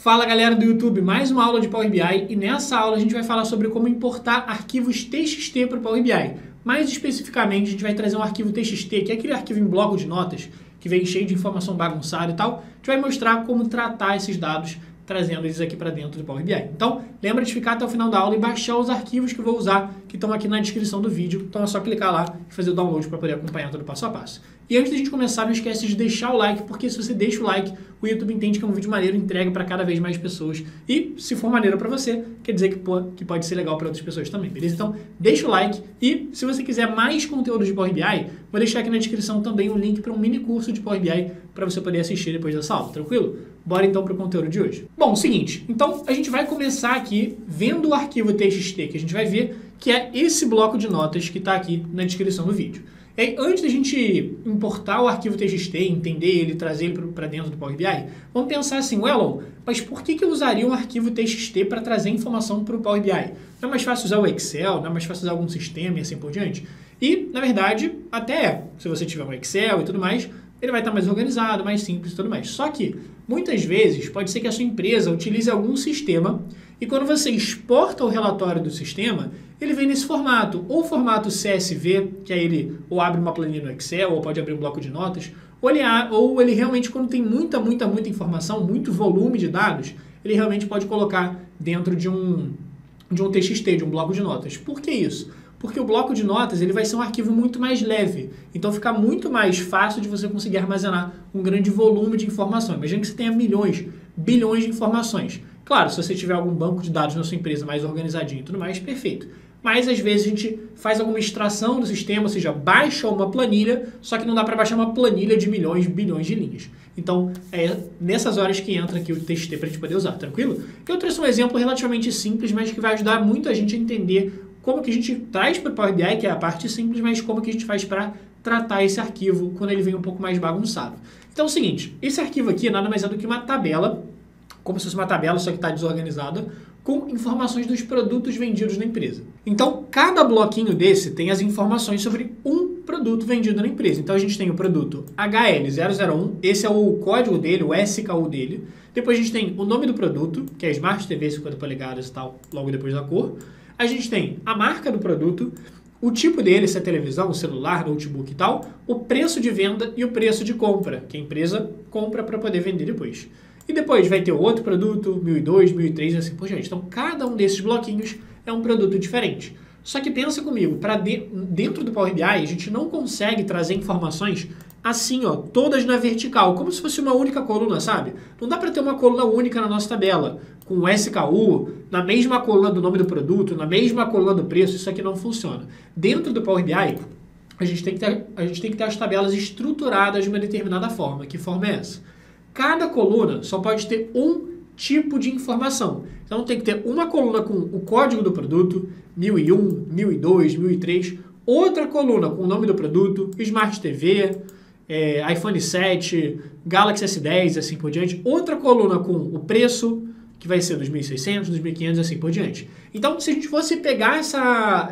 Fala galera do YouTube, mais uma aula de Power BI e nessa aula a gente vai falar sobre como importar arquivos TXT para o Power BI. Mais especificamente, a gente vai trazer um arquivo TXT, que é aquele arquivo em bloco de notas, que vem cheio de informação bagunçada e tal. A gente vai mostrar como tratar esses dados, trazendo eles aqui para dentro do Power BI. Então, lembra de ficar até o final da aula e baixar os arquivos que eu vou usar, que estão aqui na descrição do vídeo. Então é só clicar lá e fazer o download para poder acompanhar todo o passo a passo. E antes da gente começar, não esquece de deixar o like, porque se você deixa o like, o YouTube entende que é um vídeo maneiro, entrega para cada vez mais pessoas. E se for maneiro para você, quer dizer que pode ser legal para outras pessoas também, beleza? Então, deixa o like e se você quiser mais conteúdo de Power BI, vou deixar aqui na descrição também um link para um mini curso de Power BI para você poder assistir depois dessa aula, tranquilo? Bora então para o conteúdo de hoje. Bom, seguinte, então a gente vai começar aqui vendo o arquivo TXT que a gente vai ver, que é esse bloco de notas que está aqui na descrição do vídeo. E aí, antes da gente importar o arquivo TXT, entender ele, trazer ele para dentro do Power BI, vamos pensar assim, Elon, mas por que eu usaria um arquivo TXT para trazer informação para o Power BI? Não é mais fácil usar o Excel, não é mais fácil usar algum sistema e assim por diante? E, na verdade, até é. Se você tiver um Excel e tudo mais, ele vai estar mais organizado, mais simples e tudo mais. Só que, muitas vezes, pode ser que a sua empresa utilize algum sistema e quando você exporta o relatório do sistema, ele vem nesse formato, ou formato CSV, que aí ele ou abre uma planilha no Excel, ou pode abrir um bloco de notas, ou ele realmente, quando tem muita informação, muito volume de dados, ele realmente pode colocar dentro de um TXT, de um bloco de notas. Por que isso? Porque o bloco de notas ele vai ser um arquivo muito mais leve, então fica muito mais fácil de você conseguir armazenar um grande volume de informação. Imagina que você tenha milhões, bilhões de informações. Claro, se você tiver algum banco de dados na sua empresa mais organizadinho e tudo mais, perfeito. Mas às vezes a gente faz alguma extração do sistema, ou seja, baixa uma planilha, só que não dá para baixar uma planilha de milhões, bilhões de linhas. Então, é nessas horas que entra aqui o TXT para a gente poder usar, tranquilo? Eu trouxe um exemplo relativamente simples, mas que vai ajudar muito a gente a entender como que a gente traz para o Power BI, que é a parte simples, mas como que a gente faz para tratar esse arquivo quando ele vem um pouco mais bagunçado. Então é o seguinte, esse arquivo aqui nada mais é do que uma tabela, como se fosse uma tabela, só que está desorganizada, com informações dos produtos vendidos na empresa. Então, cada bloquinho desse tem as informações sobre um produto vendido na empresa. Então, a gente tem o produto HL001, esse é o código dele, o SKU dele. Depois a gente tem o nome do produto, que é Smart TV 50 polegadas e tal, logo depois da cor. A gente tem a marca do produto, o tipo dele, se é televisão, celular, notebook e tal, o preço de venda e o preço de compra, que a empresa compra para poder vender depois. E depois vai ter outro produto, 1002, 1003 e assim por diante. Então, cada um desses bloquinhos é um produto diferente. Só que pensa comigo, dentro do Power BI, a gente não consegue trazer informações assim, ó, todas na vertical, como se fosse uma única coluna, sabe? Não dá para ter uma coluna única na nossa tabela, com o SKU, na mesma coluna do nome do produto, na mesma coluna do preço, isso aqui não funciona. Dentro do Power BI, a gente tem que ter as tabelas estruturadas de uma determinada forma. Que forma é essa? Cada coluna só pode ter um tipo de informação. Então tem que ter uma coluna com o código do produto, 1001, 1002, 1003, outra coluna com o nome do produto, Smart TV, iPhone 7, Galaxy S10 e assim por diante, outra coluna com o preço, que vai ser 2.600, 2.500 e assim por diante. Então, se a gente fosse pegar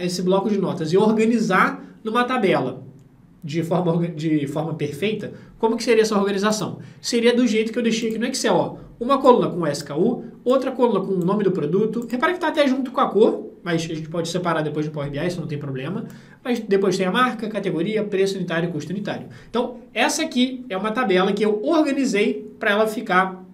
esse bloco de notas e organizar numa tabela de forma perfeita, como que seria essa organização? Seria do jeito que eu deixei aqui no Excel, ó. Uma coluna com o SKU, outra coluna com o nome do produto. Repara que está até junto com a cor, mas a gente pode separar depois do Power BI, isso não tem problema. Mas depois tem a marca, categoria, preço unitário e custo unitário. Então, essa aqui é uma tabela que eu organizei para ela ficar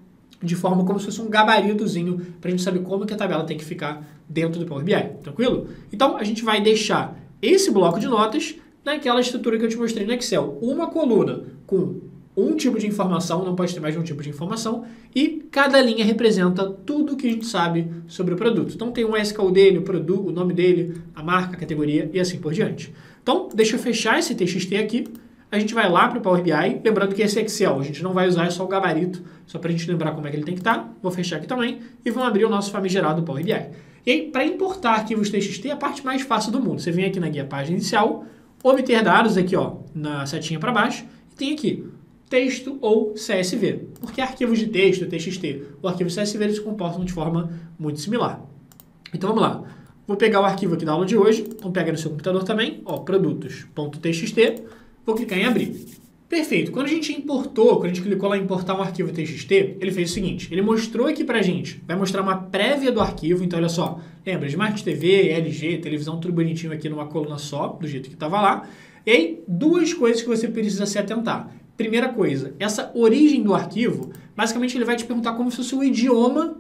de forma como se fosse um gabaritozinho para a gente saber como que a tabela tem que ficar dentro do Power BI, tranquilo? Então, a gente vai deixar esse bloco de notas naquela estrutura que eu te mostrei no Excel. Uma coluna com um tipo de informação, não pode ter mais de um tipo de informação, e cada linha representa tudo que a gente sabe sobre o produto. Então tem um SKU dele, o nome dele, a marca, a categoria e assim por diante. Então, deixa eu fechar esse TXT aqui. A gente vai lá para o Power BI, lembrando que esse Excel a gente não vai usar, é só o gabarito, só para a gente lembrar como é que ele tem que estar. Vou fechar aqui também e vamos abrir o nosso famigerado Power BI. E aí, para importar arquivos TXT, é a parte mais fácil do mundo. Você vem aqui na guia página inicial, obter dados aqui, ó, na setinha para baixo, e tem aqui texto ou CSV, porque arquivos de texto, TXT, ou arquivos CSV, eles se comportam de forma muito similar. Então vamos lá, vou pegar o arquivo aqui da aula de hoje, então pega no seu computador também, ó, produtos.txt, vou clicar em abrir. Perfeito. Quando a gente importou, quando a gente clicou lá em importar um arquivo TXT, ele fez o seguinte, ele mostrou aqui pra gente, vai mostrar uma prévia do arquivo, então olha só, lembra, Smart TV, LG, televisão, tudo bonitinho aqui numa coluna só, do jeito que estava lá. E aí, duas coisas que você precisa se atentar. Primeira coisa, essa origem do arquivo, basicamente ele vai te perguntar como se fosse o idioma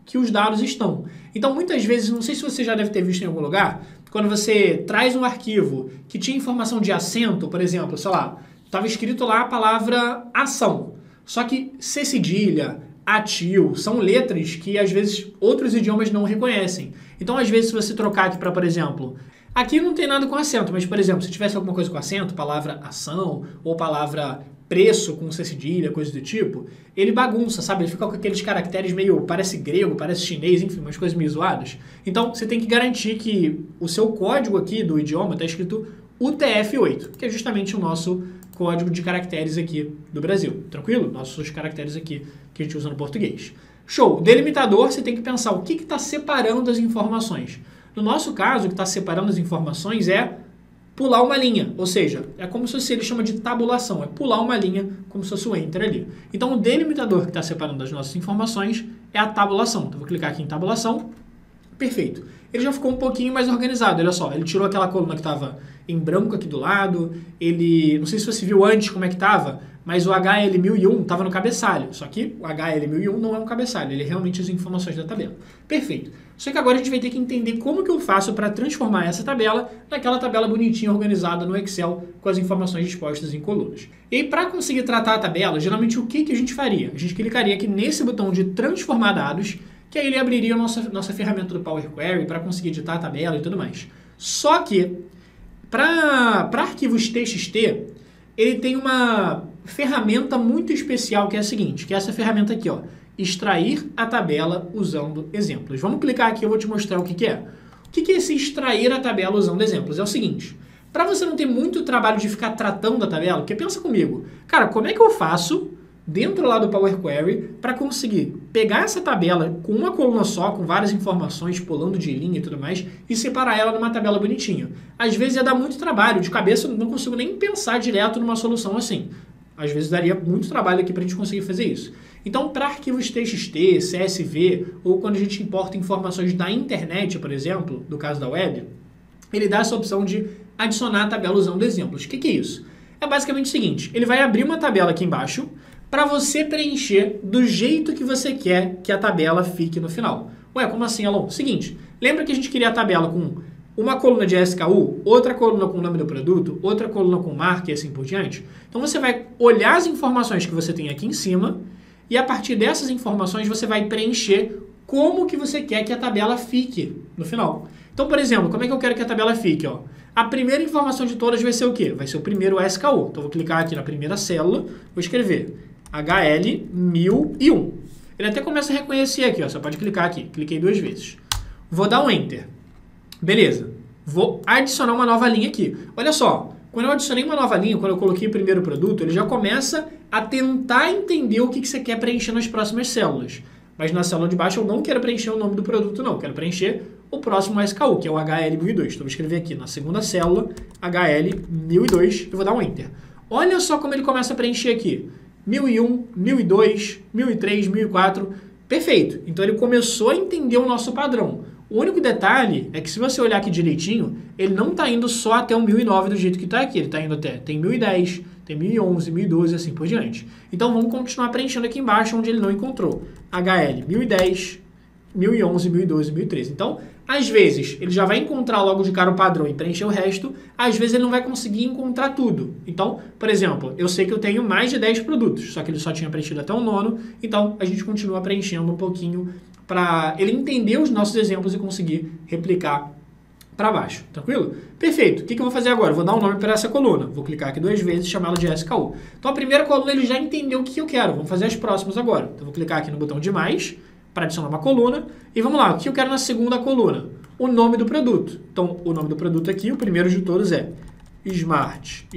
que os dados estão. Então, muitas vezes, não sei se você já deve ter visto em algum lugar, quando você traz um arquivo que tinha informação de acento, por exemplo, sei lá, estava escrito lá a palavra ação. Só que C cedilha, atil, são letras que às vezes outros idiomas não reconhecem. Então, às vezes, se você trocar aqui para, por exemplo, aqui não tem nada com acento, mas, por exemplo, se tivesse alguma coisa com acento, palavra ação ou palavra preço com C cedilha, coisa do tipo, ele bagunça, sabe? Ele fica com aqueles caracteres meio, parece grego, parece chinês, enfim, umas coisas meio zoadas. Então, você tem que garantir que o seu código aqui do idioma está escrito UTF-8, que é justamente o nosso código de caracteres aqui do Brasil, tranquilo? Nossos caracteres aqui que a gente usa no português. Show! Delimitador, você tem que pensar o que está separando as informações. No nosso caso, o que está separando as informações é pular uma linha, ou seja, é como se fosse, ele chama de tabulação, é pular uma linha como se fosse o Enter ali. Então, o delimitador que está separando as nossas informações é a tabulação. Então, vou clicar aqui em tabulação. Perfeito. Ele já ficou um pouquinho mais organizado, olha só, ele tirou aquela coluna que estava em branco aqui do lado, ele, não sei se você viu antes como é que estava, mas o HL1001 estava no cabeçalho, só que o HL1001 não é um cabeçalho, ele é realmente as informações da tabela. Perfeito. Só que agora a gente vai ter que entender como que eu faço para transformar essa tabela naquela tabela bonitinha, organizada no Excel, com as informações dispostas em colunas. E para conseguir tratar a tabela, geralmente o que a gente faria? A gente clicaria aqui nesse botão de transformar dados, que aí ele abriria a nossa ferramenta do Power Query para conseguir editar a tabela e tudo mais. Só que, para arquivos TXT, ele tem uma ferramenta muito especial que é a seguinte, que é essa ferramenta aqui, ó, extrair a tabela usando exemplos. Vamos clicar aqui, eu vou te mostrar o que é. O que é esse extrair a tabela usando exemplos? É o seguinte, para você não ter muito trabalho de ficar tratando a tabela, porque pensa comigo, cara, como é que eu faço dentro lá do Power Query para conseguir pegar essa tabela com uma coluna só, com várias informações, pulando de linha e tudo mais, e separar ela numa tabela bonitinha? Às vezes ia dar muito trabalho, de cabeça eu não consigo nem pensar direto numa solução assim. Às vezes daria muito trabalho aqui para a gente conseguir fazer isso. Então, para arquivos TXT, CSV, ou quando a gente importa informações da internet, por exemplo, do caso da web, ele dá essa opção de adicionar a tabela usando exemplos. O que é isso? É basicamente o seguinte, ele vai abrir uma tabela aqui embaixo para você preencher do jeito que você quer que a tabela fique no final. Ué, como assim, Alon? Seguinte, lembra que a gente queria a tabela com uma coluna de SKU, outra coluna com o nome do produto, outra coluna com marca e assim por diante? Então você vai olhar as informações que você tem aqui em cima e a partir dessas informações você vai preencher como que você quer que a tabela fique no final. Então, por exemplo, como é que eu quero que a tabela fique? Ó? A primeira informação de todas vai ser o quê? Vai ser o primeiro SKU. Então, vou clicar aqui na primeira célula, vou escrever HL1001. Ele até começa a reconhecer aqui, ó, você pode clicar aqui. Cliquei 2 vezes. Vou dar um Enter. Beleza. Vou adicionar uma nova linha aqui. Olha só, quando eu adicionei uma nova linha, quando eu coloquei o primeiro produto, ele já começa a tentar entender o que você quer preencher nas próximas células. Mas na célula de baixo eu não quero preencher o nome do produto, não. Eu quero preencher o próximo SKU, que é o HL1002. Então, vou escrever aqui na segunda célula, HL1002, e vou dar um Enter. Olha só como ele começa a preencher aqui. 1001, 1002, 1003, 1004. Perfeito. Então, ele começou a entender o nosso padrão. O único detalhe é que se você olhar aqui direitinho, ele não está indo só até o 1009 do jeito que está aqui. Ele está indo até, tem 1010, tem 1011, 1012 e assim por diante. Então, vamos continuar preenchendo aqui embaixo onde ele não encontrou. HL 1010, 1011, 1012, 1013. Então, às vezes, ele já vai encontrar logo de cara o padrão e preencher o resto. Às vezes, ele não vai conseguir encontrar tudo. Então, por exemplo, eu sei que eu tenho mais de 10 produtos, só que ele só tinha preenchido até o 9º. Então, a gente continua preenchendo um pouquinho para ele entender os nossos exemplos e conseguir replicar para baixo. Tranquilo? Perfeito. O que eu vou fazer agora? Vou dar um nome para essa coluna. Vou clicar aqui 2 vezes e chamá-la de SKU. Então, a primeira coluna ele já entendeu o que eu quero. Vamos fazer as próximas agora. Então, vou clicar aqui no botão de mais para adicionar uma coluna. E vamos lá. O que eu quero na segunda coluna? O nome do produto. Então, o nome do produto aqui, o primeiro de todos é Smart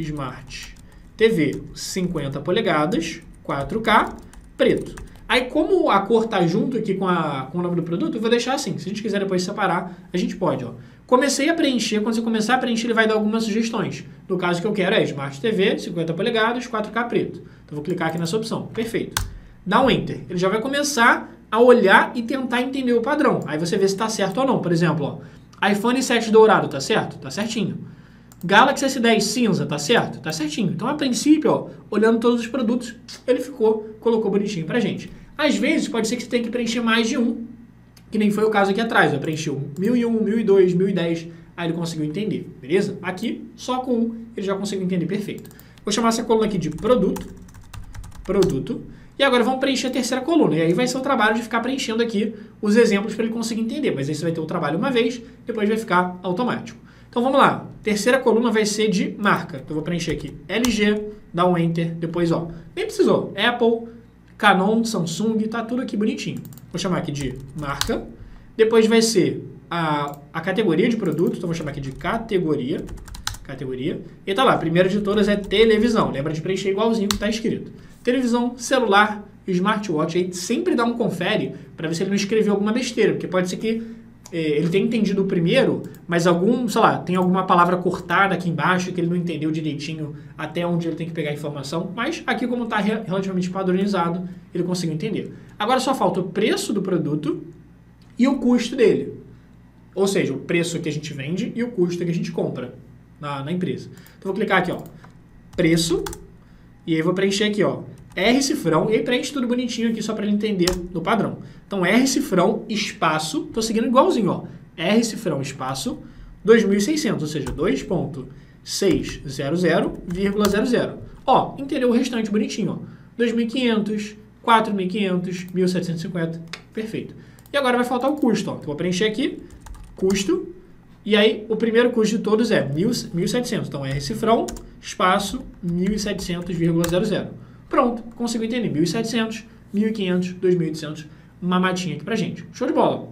TV 50 polegadas, 4K, preto. Aí, como a cor tá junto aqui com o nome do produto, eu vou deixar assim. Se a gente quiser depois separar, a gente pode, ó. Comecei a preencher, quando você começar a preencher, ele vai dar algumas sugestões. No caso que eu quero é Smart TV, 50 polegadas, 4K preto. Então, vou clicar aqui nessa opção. Perfeito. Dá um Enter. Ele já vai começar a olhar e tentar entender o padrão. Aí você vê se está certo ou não. Por exemplo, ó, iPhone 7 dourado, tá certo? Tá certinho. Galaxy S10 cinza, tá certo? Tá certinho. Então, a princípio, ó, olhando todos os produtos, ele colocou bonitinho pra gente. Às vezes, pode ser que você tenha que preencher mais de um, que nem foi o caso aqui atrás. Eu preenchi o 1001, 1002, 1010, aí ele conseguiu entender, beleza? Aqui, só com um, ele já conseguiu entender perfeito. Vou chamar essa coluna aqui de produto, e agora vamos preencher a terceira coluna. E aí vai ser o trabalho de ficar preenchendo aqui os exemplos para ele conseguir entender. Mas aí você vai ter o trabalho uma vez, depois vai ficar automático. Então vamos lá. Terceira coluna vai ser de marca. Então eu vou preencher aqui LG, dá um Enter, depois ó, nem precisou, Apple, Canon, Samsung, tá tudo aqui bonitinho. Vou chamar aqui de marca. Depois vai ser a categoria de produto, então vou chamar aqui de categoria. E tá lá, a primeira de todas é televisão. Lembra de preencher igualzinho que tá escrito. Televisão, celular, smartwatch. Aí sempre dá um confere para ver se ele não escreveu alguma besteira, porque pode ser que ele tenha entendido o primeiro, mas tem alguma palavra cortada aqui embaixo que ele não entendeu direitinho até onde ele tem que pegar a informação. Mas aqui, como está relativamente padronizado, ele conseguiu entender. Agora só falta o preço do produto e o custo dele. Ou seja, o preço que a gente vende e o custo que a gente compra na empresa. Então, vou clicar aqui, ó, preço, e aí vou preencher aqui, ó, R cifrão, e aí preenche tudo bonitinho aqui só para ele entender do padrão. Então, R cifrão, espaço, tô seguindo igualzinho, ó, R cifrão, espaço, 2.600, ou seja, 2.600,00. Ó, entendeu o restante bonitinho, ó, 2.500, 4.500, 1.750, perfeito. E agora vai faltar o custo, ó, que eu vou preencher aqui, custo, e aí o primeiro custo de todos é 1.700, então R cifrão, espaço, 1.700,00. Pronto, consigo entender. 1.700, 1.500, 2.800, uma matinha aqui pra gente. Show de bola.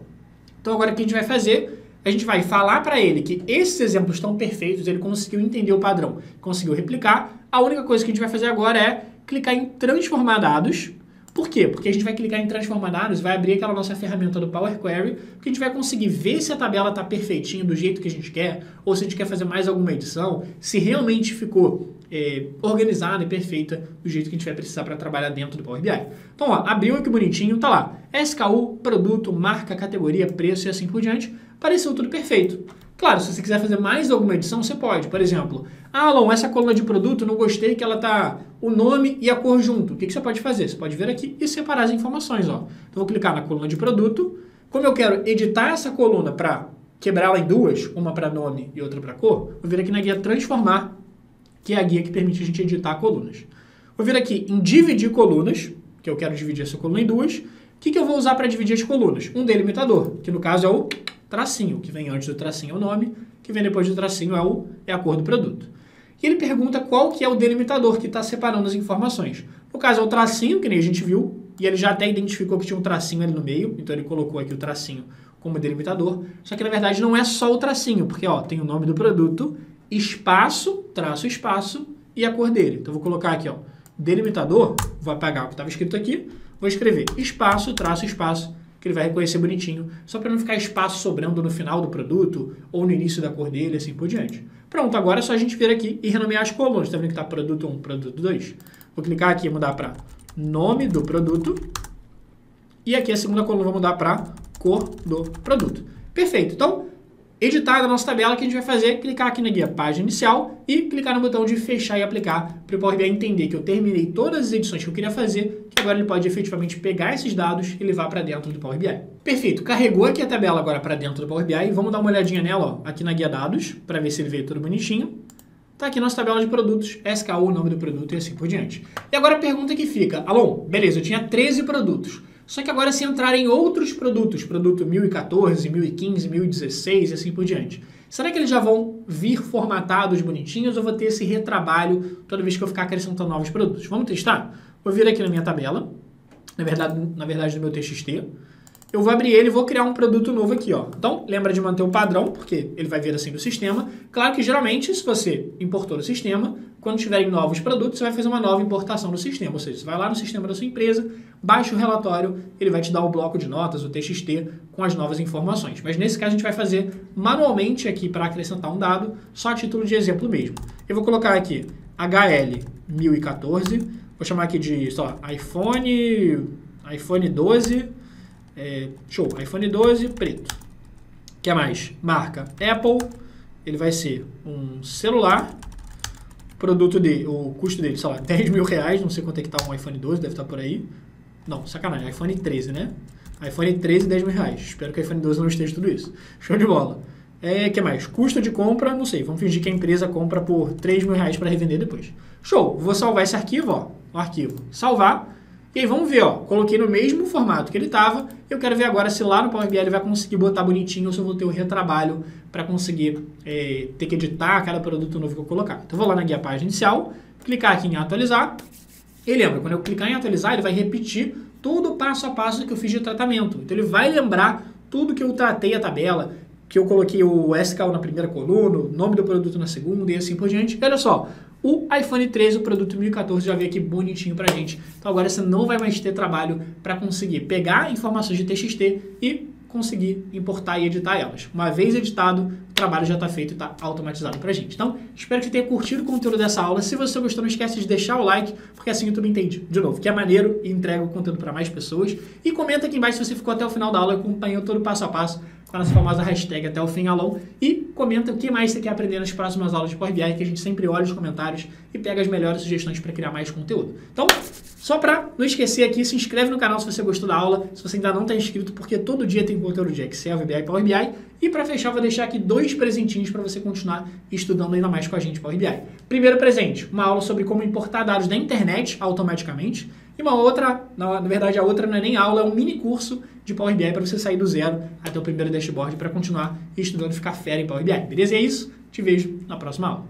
Então agora o que a gente vai fazer? A gente vai falar para ele que esses exemplos estão perfeitos, ele conseguiu entender o padrão, conseguiu replicar. A única coisa que a gente vai fazer agora é clicar em transformar dados. Por quê? Porque a gente vai clicar em transformar dados, vai abrir aquela nossa ferramenta do Power Query, porque a gente vai conseguir ver se a tabela está perfeitinha do jeito que a gente quer, ou se a gente quer fazer mais alguma edição, se realmente ficou organizada e perfeita do jeito que a gente vai precisar para trabalhar dentro do Power BI. Então, ó, abriu aqui bonitinho, tá lá, SKU, produto, marca, categoria, preço e assim por diante, pareceu tudo perfeito. Claro, se você quiser fazer mais alguma edição, você pode. Por exemplo, Alon, essa coluna de produto, não gostei que ela tá o nome e a cor junto. O que você pode fazer? Você pode vir aqui e separar as informações, ó. Então, vou clicar na coluna de produto. Como eu quero editar essa coluna para quebrá-la em duas, uma para nome e outra para cor, vou vir aqui na guia transformar, que é a guia que permite a gente editar colunas. Vou vir aqui em dividir colunas, que eu quero dividir essa coluna em duas. O que eu vou usar para dividir as colunas? Um delimitador, que no caso é o tracinho, que vem antes do tracinho é o nome, que vem depois do tracinho é a cor do produto. E ele pergunta qual que é o delimitador que está separando as informações. No caso é o tracinho, que nem a gente viu, e ele já até identificou que tinha um tracinho ali no meio, então ele colocou aqui o tracinho como delimitador, só que na verdade não é só o tracinho, porque ó, tem o nome do produto, espaço, traço, espaço e a cor dele. Então vou colocar aqui, ó, delimitador, vou apagar o que estava escrito aqui, vou escrever espaço, traço, espaço, que ele vai reconhecer bonitinho, só para não ficar espaço sobrando no final do produto ou no início da cor dele, assim por diante. Pronto, agora é só a gente vir aqui e renomear as colunas. Tá vendo que tá produto 1, produto 2? Vou clicar aqui e mudar para nome do produto. E aqui a segunda coluna vou mudar para cor do produto. Perfeito. Então, editada a nossa tabela, que a gente vai fazer, clicar aqui na guia página inicial e clicar no botão de fechar e aplicar para o Power BI entender que eu terminei todas as edições que eu queria fazer, que agora ele pode efetivamente pegar esses dados e levar para dentro do Power BI. Perfeito, carregou aqui a tabela agora para dentro do Power BI, vamos dar uma olhadinha nela, ó, aqui na guia dados, para ver se ele veio tudo bonitinho. Tá aqui nossa tabela de produtos, SKU, nome do produto e assim por diante. E agora a pergunta que fica, Alon, beleza, eu tinha 13 produtos. Só que agora se entrar em outros produtos, produto 1014, 1015, 1016 e assim por diante, será que eles já vão vir formatados bonitinhos ou vou ter esse retrabalho toda vez que eu ficar acrescentando novos produtos? Vamos testar? Vou vir aqui na minha tabela, na verdade no meu TXT, eu vou abrir ele e vou criar um produto novo aqui, ó. Então, lembra de manter o padrão, porque ele vai vir assim do sistema. Claro que geralmente, se você importou no sistema, quando tiverem novos produtos, você vai fazer uma nova importação no sistema. Ou seja, você vai lá no sistema da sua empresa, baixa o relatório, ele vai te dar o bloco de notas, o TXT, com as novas informações. Mas nesse caso a gente vai fazer manualmente aqui para acrescentar um dado, só a título de exemplo mesmo. Eu vou colocar aqui HL 1014, vou chamar aqui de iPhone 12, iPhone 12 preto. O que mais? Marca Apple, ele vai ser um celular, produto dele, o custo dele, sei lá, 10 mil reais, não sei quanto é que tá um iPhone 12, deve estar por aí. Não, sacanagem, iPhone 13, né? iPhone 13, 10 mil reais. Espero que o iPhone 12 não esteja tudo isso. Show de bola. Que mais? Custo de compra, não sei, vamos fingir que a empresa compra por 3 mil reais para revender depois. Show, vou salvar esse arquivo, ó, o arquivo, salvar. E aí vamos ver, ó, coloquei no mesmo formato que ele estava, eu quero ver agora se lá no Power BI ele vai conseguir botar bonitinho ou se eu vou ter o retrabalho para conseguir ter que editar cada produto novo que eu colocar. Então eu vou lá na guia página inicial, clicar aqui em atualizar, e lembra, quando eu clicar em atualizar, ele vai repetir todo o passo a passo que eu fiz de tratamento. Então ele vai lembrar tudo que eu tratei a tabela, que eu coloquei o SKU na primeira coluna, o nome do produto na segunda e assim por diante. E olha só, o iPhone 13, o produto 1014, já veio aqui bonitinho pra gente. Então agora você não vai mais ter trabalho para conseguir pegar informações de TXT e conseguir importar e editar elas. Uma vez editado, o trabalho já está feito e está automatizado pra gente. Então, espero que você tenha curtido o conteúdo dessa aula. Se você gostou, não esquece de deixar o like, porque assim o YouTube entende, de novo, que é maneiro e entrega o conteúdo para mais pessoas. E comenta aqui embaixo se você ficou até o final da aula e acompanhou todo o passo a passo com a nossa famosa hashtag até o fim alon. E comenta o que mais você quer aprender nas próximas aulas de Power BI, que a gente sempre olha os comentários e pega as melhores sugestões para criar mais conteúdo. Então, só para não esquecer aqui, se inscreve no canal se você gostou da aula, se você ainda não está inscrito, porque todo dia tem conteúdo de Excel, VBA e Power BI. E para fechar, eu vou deixar aqui 2 presentinhos para você continuar estudando ainda mais com a gente Power BI. Primeiro presente, uma aula sobre como importar dados da internet automaticamente. E uma outra, na verdade a outra não é nem aula, é um mini curso de Power BI para você sair do zero até o primeiro dashboard para continuar estudando e ficar fera em Power BI. Beleza? E é isso, te vejo na próxima aula.